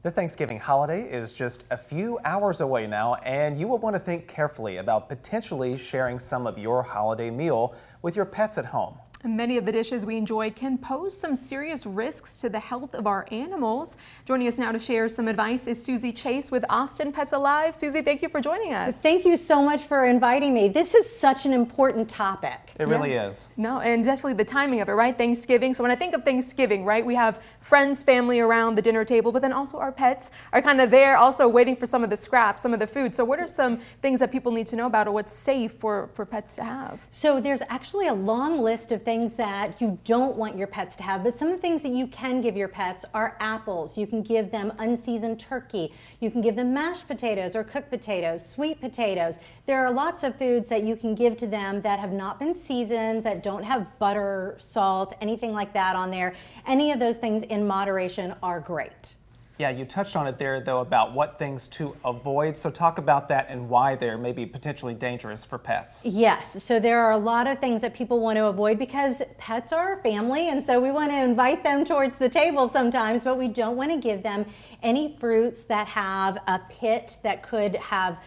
The Thanksgiving holiday is just a few hours away now, and you will want to think carefully about potentially sharing some of your holiday meal with your pets at home. Many of the dishes we enjoy can pose some serious risks to the health of our animals. Joining us now to share some advice is Suzie Chase with Austin Pets Alive. Suzie, thank you for joining us. Thank you so much for inviting me. This is such an important topic. It really is. No, and definitely the timing of it, right? Thanksgiving. So when I think of Thanksgiving, right, we have friends, family around the dinner table, but then also our pets are kind of there also waiting for some of the scraps, some of the food. So what are some things that people need to know about or what's safe for pets to have? So there's actually a long list of things that you don't want your pets to have, but some of the things that you can give your pets are apples. You can give them unseasoned turkey. You can give them mashed potatoes or cooked potatoes, sweet potatoes. There are lots of foods that you can give to them that have not been seasoned, that don't have butter, salt, anything like that on there. Any of those things in moderation are great. Yeah, you touched on it there, though, about what things to avoid. So talk about that and why they're maybe potentially dangerous for pets. Yes, so there are a lot of things that people want to avoid because pets are our family, and so we want to invite them towards the table sometimes, but we don't want to give them any fruits that have a pit that could have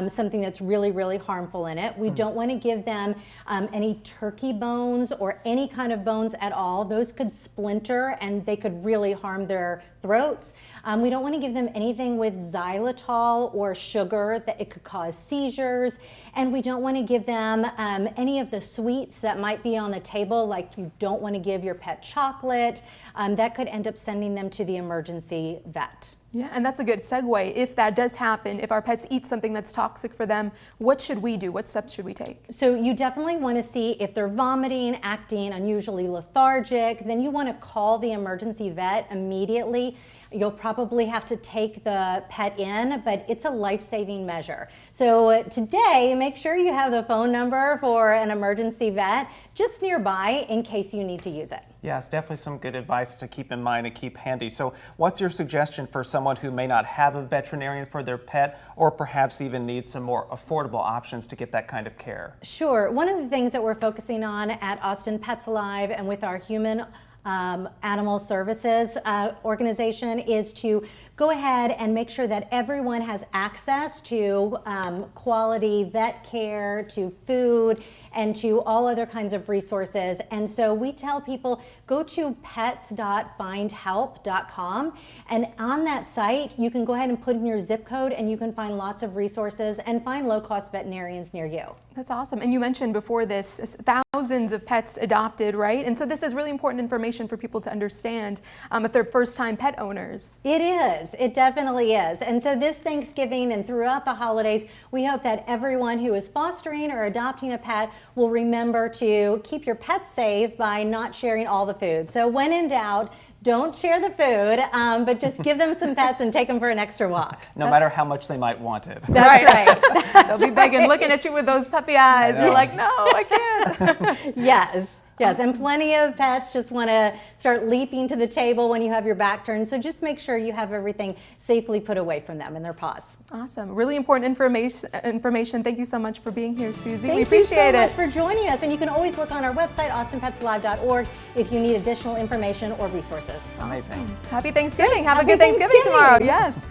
something that's really, really harmful in it. We don't want to give them any turkey bones or any kind of bones at all. Those could splinter and they could really harm their throats. We don't want to give them anything with xylitol or sugar that it could cause seizures. And we don't want to give them any of the sweets that might be on the table, like you don't want to give your pet chocolate. That could end up sending them to the emergency vet. Yeah, and that's a good segue. If that does happen, if our pets eat something that's toxic for them, what should we do? What steps should we take? So you definitely want to see if they're vomiting, acting unusually lethargic, then you want to call the emergency vet immediately. You'll probably have to take the pet in, but it's a life-saving measure. So today, make sure you have the phone number for an emergency vet just nearby in case you need to use it. Yeah, it's definitely some good advice to keep in mind and keep handy. So what's your suggestion for someone who may not have a veterinarian for their pet or perhaps even needs some more affordable options to get that kind of care? Sure. One of the things that we're focusing on at Austin Pets Alive and with our human animal services organization is to go ahead and make sure that everyone has access to quality vet care, to food, and to all other kinds of resources. And so we tell people, go to pets.findhelp.com, and on that site you can go ahead and put in your zip code and you can find lots of resources and find low-cost veterinarians near you. That's awesome. And you mentioned before this thousands of pets adopted, right? And so this is really important information for people to understand if they're first-time pet owners. It is. It definitely is. And so this Thanksgiving and throughout the holidays, we hope that everyone who is fostering or adopting a pet will remember to keep your pets safe by not sharing all the food. So when in doubt, don't share the food, but just give them some pets and take them for an extra walk. No matter how much they might want it. That's right. They'll be begging, looking at you with those puppy eyes. You're like, no, I can't. Yes. Yes, and plenty of pets just want to start leaping to the table when you have your back turned. So just make sure you have everything safely put away from them in their paws. Awesome. Really important information. Thank you so much for being here, Suzie. Thank we appreciate you so it. much for joining us. And you can always look on our website, austinpetsalive.org, if you need additional information or resources. Amazing. Happy Thanksgiving. Have a Happy good Thanksgiving tomorrow. Yes.